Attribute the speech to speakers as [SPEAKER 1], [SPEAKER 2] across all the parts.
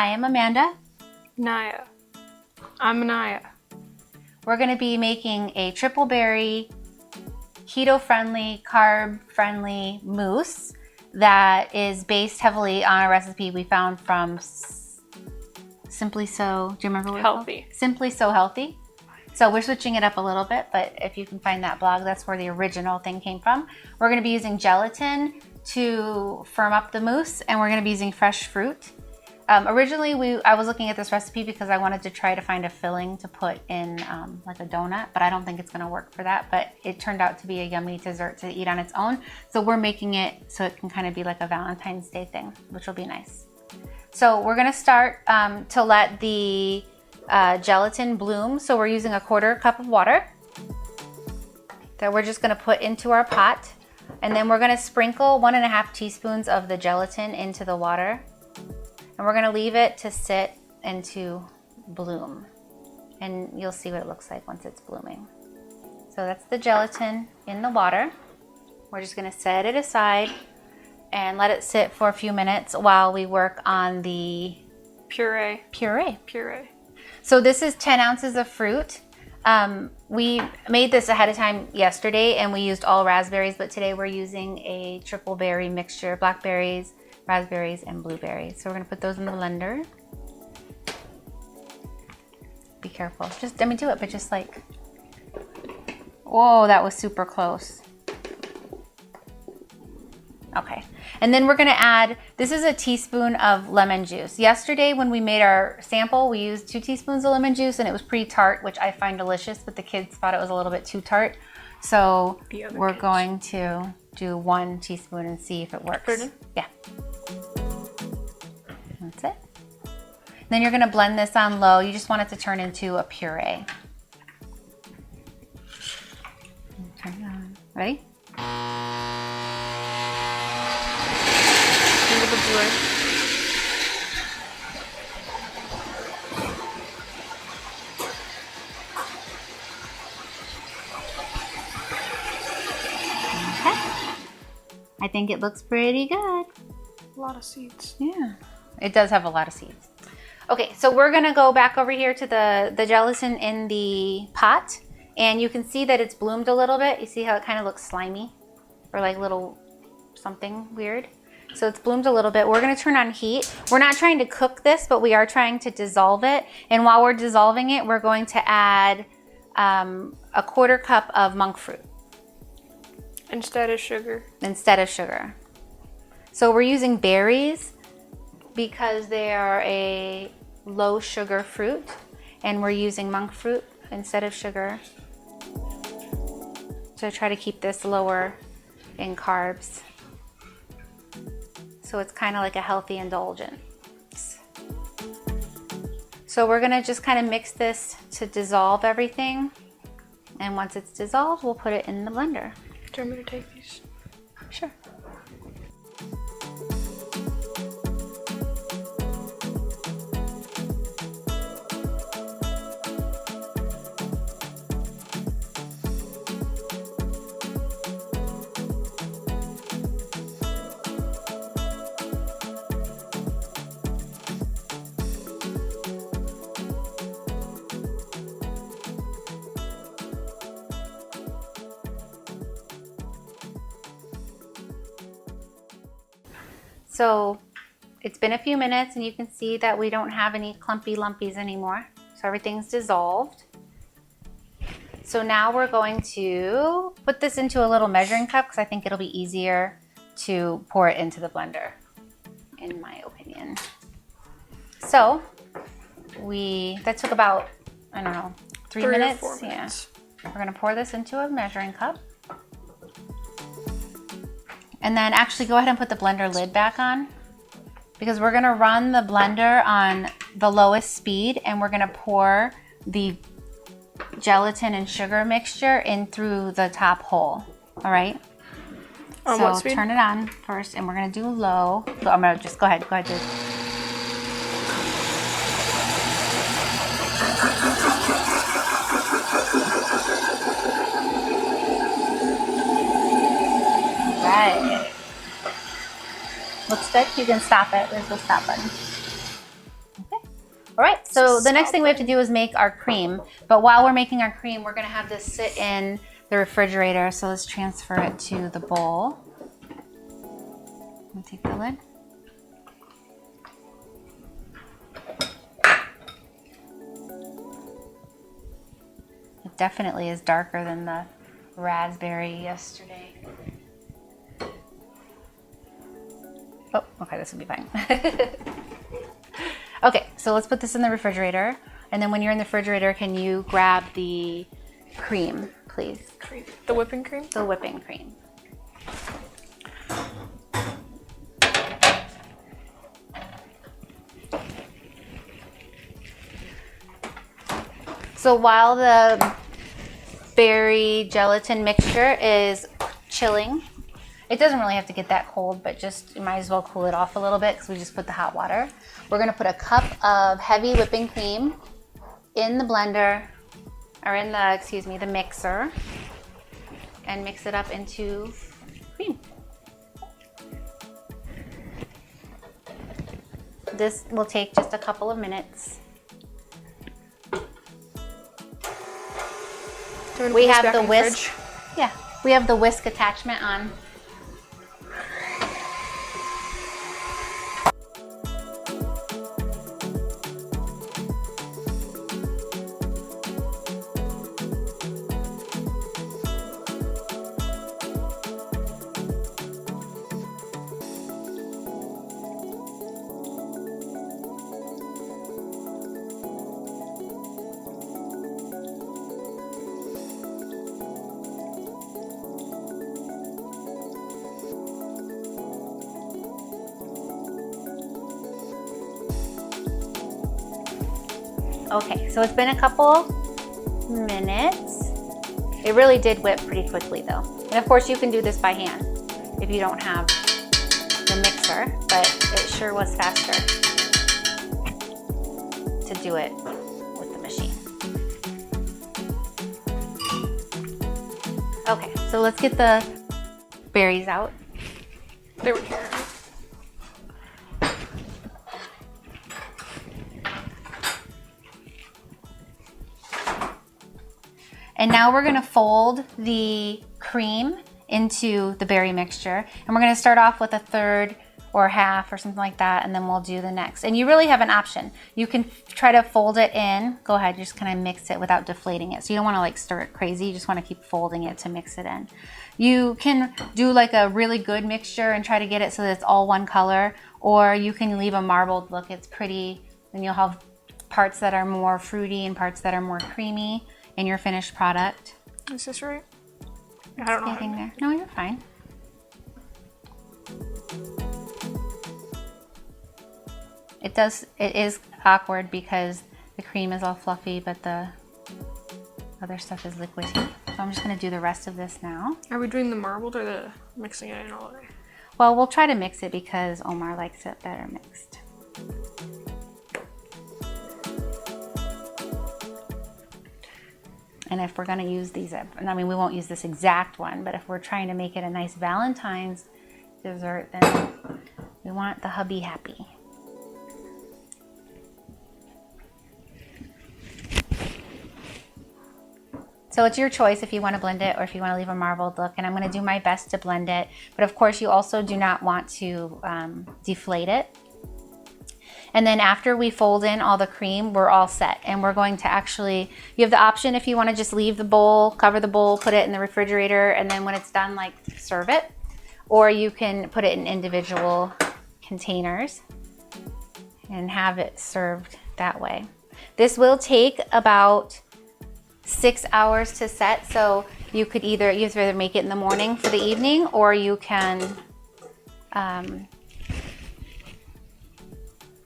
[SPEAKER 1] I am Amanda.
[SPEAKER 2] Naya. I'm Naya.
[SPEAKER 1] We're going to be making a triple berry, keto friendly, carb friendly mousse that is based heavily on a recipe we found from Simply So. Do you remember what
[SPEAKER 2] Healthy.
[SPEAKER 1] it's called? Simply So Healthy. So we're switching it up a little bit, but if you can find that blog, that's where the original thing came from. We're going to be using gelatin to firm up the mousse, and we're going to be using fresh fruit. Originally, I was looking at this recipe because I wanted to try to find a filling to put in like a donut, but I don't think it's going to work for that. But it turned out to be a yummy dessert to eat on its own. So we're making it so it can kind of be like a Valentine's Day thing, which will be nice. So we're going to start to let the gelatin bloom. So we're using a 1/4 cup of water that we're just going to put into our pot. And then we're going to sprinkle 1.5 teaspoons of the gelatin into the water. And we're going to leave it to sit and to bloom. And you'll see what it looks like once it's blooming. So that's the gelatin in the water. We're just going to set it aside and let it sit for a few minutes while we work on the
[SPEAKER 2] Puree.
[SPEAKER 1] So this is 10 ounces of fruit. We made this ahead of time yesterday and we used all raspberries, but today we're using a triple berry mixture, blackberries, raspberries, and blueberries. So we're gonna put those in the blender. Be careful. Do it, but just like, whoa, that was super close. Okay, and then we're gonna add, this is a teaspoon of lemon juice. Yesterday when we made our sample, we used 2 teaspoons of lemon juice and it was pretty tart, which I find delicious, but the kids thought it was a little bit too tart. So we're going to do 1 teaspoon and see if it works.
[SPEAKER 2] Pardon?
[SPEAKER 1] Yeah. That's it. Then you're gonna blend this on low. You just want it to turn into a puree. Turn it on. Ready? I think it looks pretty good.
[SPEAKER 2] A lot of seeds.
[SPEAKER 1] Yeah, it does have a lot of seeds. Okay, so we're gonna go back over here to the gelatin in the pot, and you can see that it's bloomed a little bit. You see how it kind of looks slimy or like little something weird? So it's bloomed a little bit. We're gonna turn on heat. We're not trying to cook this, but we are trying to dissolve it. And while we're dissolving it, we're going to add a 1/4 cup of monk fruit.
[SPEAKER 2] Instead of sugar.
[SPEAKER 1] So we're using berries because they are a low sugar fruit, and we're using monk fruit instead of sugar to try to keep this lower in carbs. So it's kind of like a healthy indulgence. So we're gonna just kind of mix this to dissolve everything. And once it's dissolved, we'll put it in the blender.
[SPEAKER 2] Do you want me to take these?
[SPEAKER 1] Sure. So it's been a few minutes and you can see that we don't have any clumpy lumpies anymore. So everything's dissolved. So now we're going to put this into a little measuring cup because I think it'll be easier to pour it into the blender, in my opinion. So that took about, I don't know, 3 minutes?
[SPEAKER 2] 3 or 4 minutes.
[SPEAKER 1] Yeah. We're gonna pour this into a measuring cup. And then actually go ahead and put the blender lid back on because we're gonna run the blender on the lowest speed and we're gonna pour the gelatin and sugar mixture in through the top hole, all right?
[SPEAKER 2] On
[SPEAKER 1] so
[SPEAKER 2] what speed?
[SPEAKER 1] Turn it on first and we're gonna do low. I'm gonna just go ahead, dude. Right. Looks good. You can stop it. There's the stop button. All right, so the next thing we have to do is make our cream. But while we're making our cream, we're gonna have this sit in the refrigerator. So let's transfer it to the bowl. Take the lid. It definitely is darker than the raspberry yesterday. Oh, okay, this will be fine. Okay, so let's put this in the refrigerator. And then when you're in the refrigerator, can you grab the cream, please?
[SPEAKER 2] Cream. The whipping cream?
[SPEAKER 1] The whipping cream. So while the berry gelatin mixture is chilling, it doesn't really have to get that cold, but just you might as well cool it off a little bit because we just put the hot water. We're gonna put a cup of heavy whipping cream in the blender, or in the, excuse me, the mixer, and mix it up into cream. This will take just a couple of minutes. We have the whisk. Yeah, we have the whisk attachment on. Okay, so it's been a couple minutes. It really did whip pretty quickly though. And of course you can do this by hand if you don't have the mixer, but it sure was faster to do it with the machine. Okay, so let's get the berries out.
[SPEAKER 2] They were here.
[SPEAKER 1] And now we're gonna fold the cream into the berry mixture. And we're gonna start off with a third or half or something like that, and then we'll do the next. And you really have an option. You can try to fold it in. Go ahead, just kind of mix it without deflating it. So you don't wanna like stir it crazy, you just wanna keep folding it to mix it in. You can do like a really good mixture and try to get it so that it's all one color, or you can leave a marbled look. It's pretty, and you'll have parts that are more fruity and parts that are more creamy in your finished product.
[SPEAKER 2] Is this right? I don't know.
[SPEAKER 1] Anything there? No, you're fine. It is awkward because the cream is all fluffy, but the other stuff is liquidy. So I'm just gonna do the rest of this now.
[SPEAKER 2] Are we doing the marbled or the mixing it in all the way?
[SPEAKER 1] Well, we'll try to mix it because Omar likes it better mixed. And if we're gonna use these, I mean, we won't use this exact one, but if we're trying to make it a nice Valentine's dessert, then we want the hubby happy. So it's your choice if you want to blend it or if you want to leave a marbled look, and I'm going to do my best to blend it, but of course you also do not want to deflate it. And then after we fold in all the cream, we're all set. And we're going to actually, you have the option if you want to just leave the bowl, cover the bowl, put it in the refrigerator, and then when it's done, like serve it. Or you can put it in individual containers and have it served that way. This will take about 6 hours to set. So you could either make it in the morning for the evening, or you can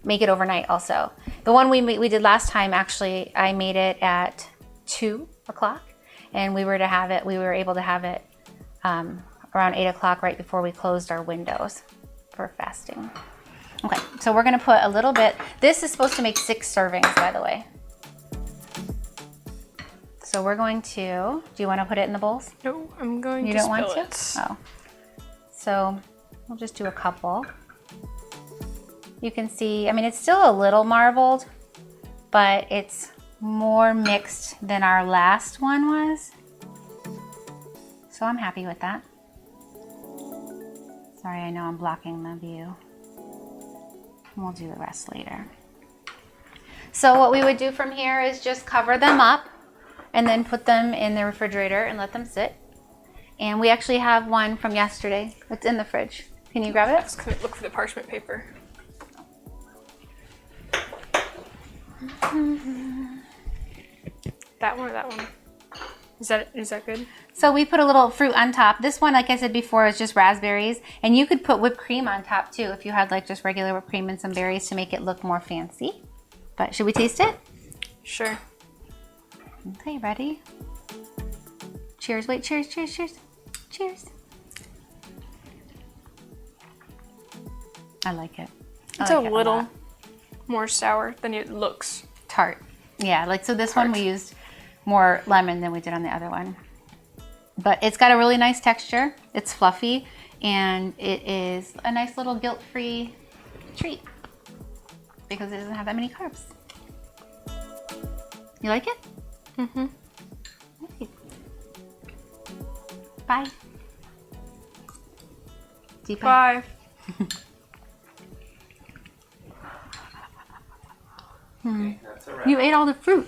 [SPEAKER 1] make it overnight also. The one we did last time, actually, I made it at 2 o'clock, and we were able to have it around 8 o'clock, right before we closed our windows for fasting. Okay, so we're gonna put a little bit. This is supposed to make 6 servings, by the way. So we're going to, do you want to put it in the bowls?
[SPEAKER 2] No, I'm going to
[SPEAKER 1] You don't
[SPEAKER 2] spill
[SPEAKER 1] want
[SPEAKER 2] it.
[SPEAKER 1] to? Oh. So we'll just do a couple. You can see, I mean, it's still a little marbled, but it's more mixed than our last one was. So I'm happy with that. Sorry, I know I'm blocking the view. We'll do the rest later. So what we would do from here is just cover them up and then put them in the refrigerator and let them sit. And we actually have one from yesterday. It's in the fridge. Can you grab it?
[SPEAKER 2] Let's look for the parchment paper. That one or that one? Is that good?
[SPEAKER 1] So we put a little fruit on top. This one, like I said before, is just raspberries. And you could put whipped cream on top too if you had like just regular whipped cream and some berries to make it look more fancy. But should we taste it?
[SPEAKER 2] Sure.
[SPEAKER 1] Okay, ready? Cheers. Wait, cheers, cheers, cheers. Cheers. I like it.
[SPEAKER 2] It's a little more sour than it looks.
[SPEAKER 1] Tart. Yeah, like so this one we used more lemon than we did on the other one. But it's got a really nice texture. It's fluffy and it is a nice little guilt-free treat because it doesn't have that many carbs. You like it?
[SPEAKER 2] Mm-hmm.
[SPEAKER 1] Okay. Bye. Deep
[SPEAKER 2] Bye.
[SPEAKER 3] That's all right.
[SPEAKER 1] You ate all the fruit.